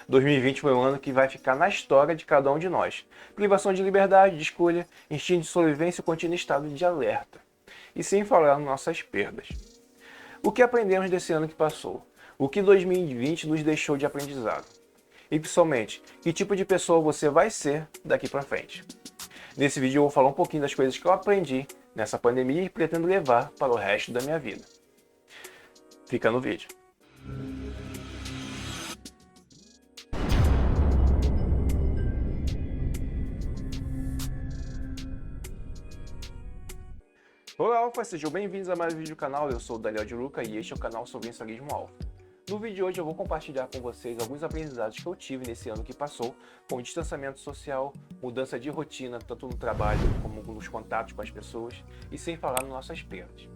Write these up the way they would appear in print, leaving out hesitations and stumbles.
2020 foi um ano que vai ficar na história de cada um de nós. Privação de liberdade, de escolha, instinto de sobrevivência e contínuo estado de alerta. E sem falar nas nossas perdas. O que aprendemos desse ano que passou? O que 2020 nos deixou de aprendizado? E principalmente, que tipo de pessoa você vai ser daqui para frente? Nesse vídeo eu vou falar um pouquinho das coisas que eu aprendi nessa pandemia e pretendo levar para o resto da minha vida. Fica no vídeo. Olá, Alfa! Sejam bem-vindos a mais um vídeo do canal. Eu sou o Daniel de Luca e este é o canal sobre Instalismo Alfa. No vídeo de hoje eu vou compartilhar com vocês alguns aprendizados que eu tive nesse ano que passou com distanciamento social, mudança de rotina, tanto no trabalho como nos contatos com as pessoas e sem falar nas nossas perdas.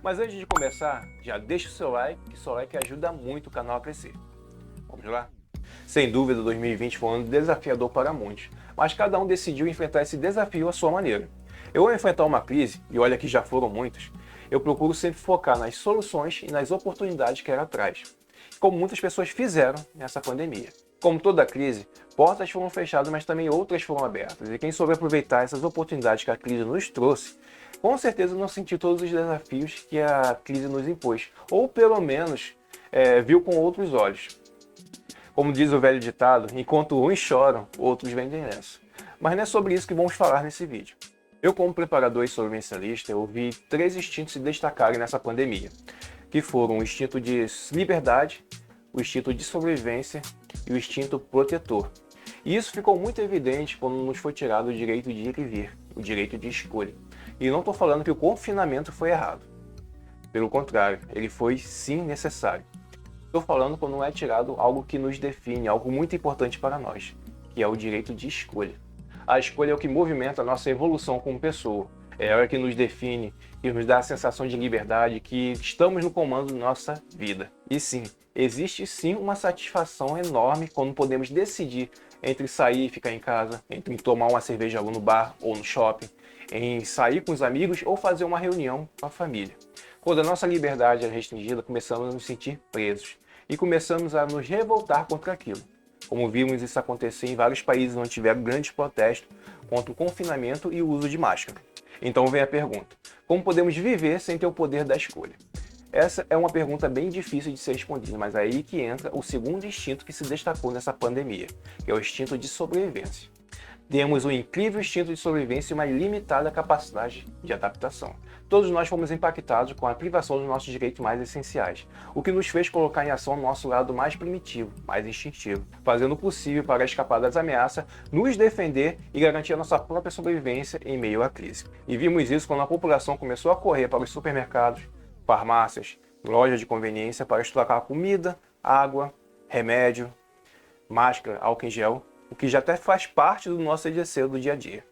Mas antes de começar, já deixa o seu like, que seu like ajuda muito o canal a crescer. Vamos lá? Sem dúvida, 2020 foi um ano desafiador para muitos, mas cada um decidiu enfrentar esse desafio à sua maneira. Eu, ao enfrentar uma crise, e olha que já foram muitas, eu procuro sempre focar nas soluções e nas oportunidades que ela traz, como muitas pessoas fizeram nessa pandemia. Como toda crise, portas foram fechadas, mas também outras foram abertas, e quem soube aproveitar essas oportunidades que a crise nos trouxe, com certeza não sentiu todos os desafios que a crise nos impôs, ou pelo menos viu com outros olhos. Como diz o velho ditado, enquanto uns choram, outros vendem lenço. Mas não é sobre isso que vamos falar nesse vídeo. Eu, como preparador e sobrevivencialista, eu vi 3 instintos se destacarem nessa pandemia, que foram o instinto de liberdade, o instinto de sobrevivência e o instinto protetor. E isso ficou muito evidente quando nos foi tirado o direito de ir e vir, o direito de escolha. E não estou falando que o confinamento foi errado. Pelo contrário, ele foi sim necessário. Estou falando quando não é tirado algo que nos define, algo muito importante para nós, que é o direito de escolha. A escolha é o que movimenta a nossa evolução como pessoa. É o que nos define e nos dá a sensação de liberdade, que estamos no comando da nossa vida. E sim, existe sim uma satisfação enorme quando podemos decidir entre sair e ficar em casa, entre tomar uma cerveja no bar ou no shopping, em sair com os amigos ou fazer uma reunião com a família. Quando a nossa liberdade é restringida, começamos a nos sentir presos e começamos a nos revoltar contra aquilo. Como vimos isso acontecer em vários países onde tiveram grandes protestos contra o confinamento e o uso de máscara. Então vem a pergunta: como podemos viver sem ter o poder da escolha? Essa é uma pergunta bem difícil de ser respondida, mas é aí que entra o segundo instinto que se destacou nessa pandemia, que é o instinto de sobrevivência. Temos um incrível instinto de sobrevivência e uma limitada capacidade de adaptação. Todos nós fomos impactados com a privação dos nossos direitos mais essenciais, o que nos fez colocar em ação o nosso lado mais primitivo, mais instintivo, fazendo o possível para escapar das ameaças, nos defender e garantir a nossa própria sobrevivência em meio à crise. E vimos isso quando a população começou a correr para os supermercados, farmácias, lojas de conveniência para estocar comida, água, remédio, máscara, álcool em gel, o que já até faz parte do nosso exercício do dia a dia.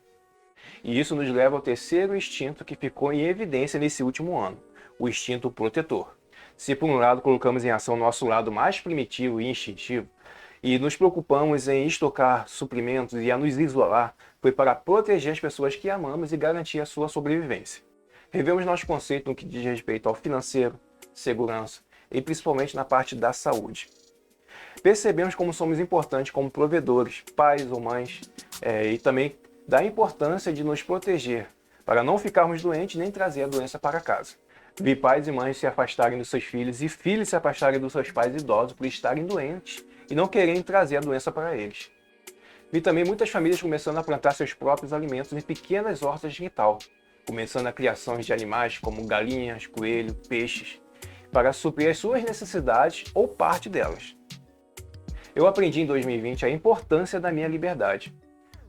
E isso nos leva ao terceiro instinto que ficou em evidência nesse último ano, o instinto protetor. Se por um lado colocamos em ação o nosso lado mais primitivo e instintivo, e nos preocupamos em estocar suprimentos e a nos isolar, foi para proteger as pessoas que amamos e garantir a sua sobrevivência. Revemos nosso conceito no que diz respeito ao financeiro, segurança e principalmente na parte da saúde. Percebemos como somos importantes como provedores, pais ou mães, e também da importância de nos proteger, para não ficarmos doentes nem trazer a doença para casa. Vi pais e mães se afastarem dos seus filhos e filhos se afastarem dos seus pais idosos por estarem doentes e não quererem trazer a doença para eles. Vi também muitas famílias começando a plantar seus próprios alimentos em pequenas hortas de quintal, começando a criação de animais como galinhas, coelhos, peixes, para suprir as suas necessidades ou parte delas. Eu aprendi em 2020 a importância da minha liberdade.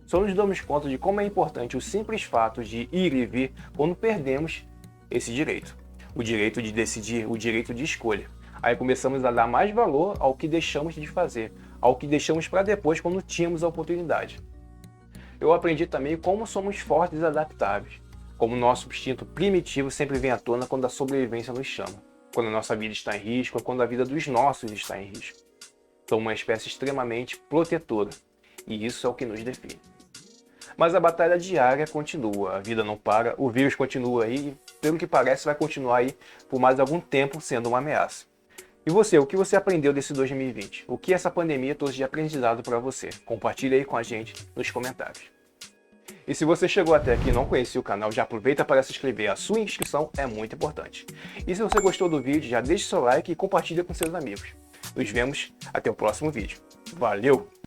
Só nos damos conta de como é importante o simples fato de ir e vir quando perdemos esse direito. O direito de decidir, o direito de escolha. Aí começamos a dar mais valor ao que deixamos de fazer, ao que deixamos para depois quando tínhamos a oportunidade. Eu aprendi também como somos fortes e adaptáveis, como nosso instinto primitivo sempre vem à tona quando a sobrevivência nos chama, quando a nossa vida está em risco ou quando a vida dos nossos está em risco. Somos uma espécie extremamente protetora, e isso é o que nos define. Mas a batalha diária continua, a vida não para, o vírus continua aí e, pelo que parece, vai continuar aí por mais algum tempo sendo uma ameaça. E você, o que você aprendeu desse 2020? O que essa pandemia trouxe de aprendizado para você? Compartilha aí com a gente nos comentários. E se você chegou até aqui e não conhecia o canal, já aproveita para se inscrever. A sua inscrição é muito importante. E se você gostou do vídeo, já deixe seu like e compartilha com seus amigos. Nos vemos até o próximo vídeo. Valeu!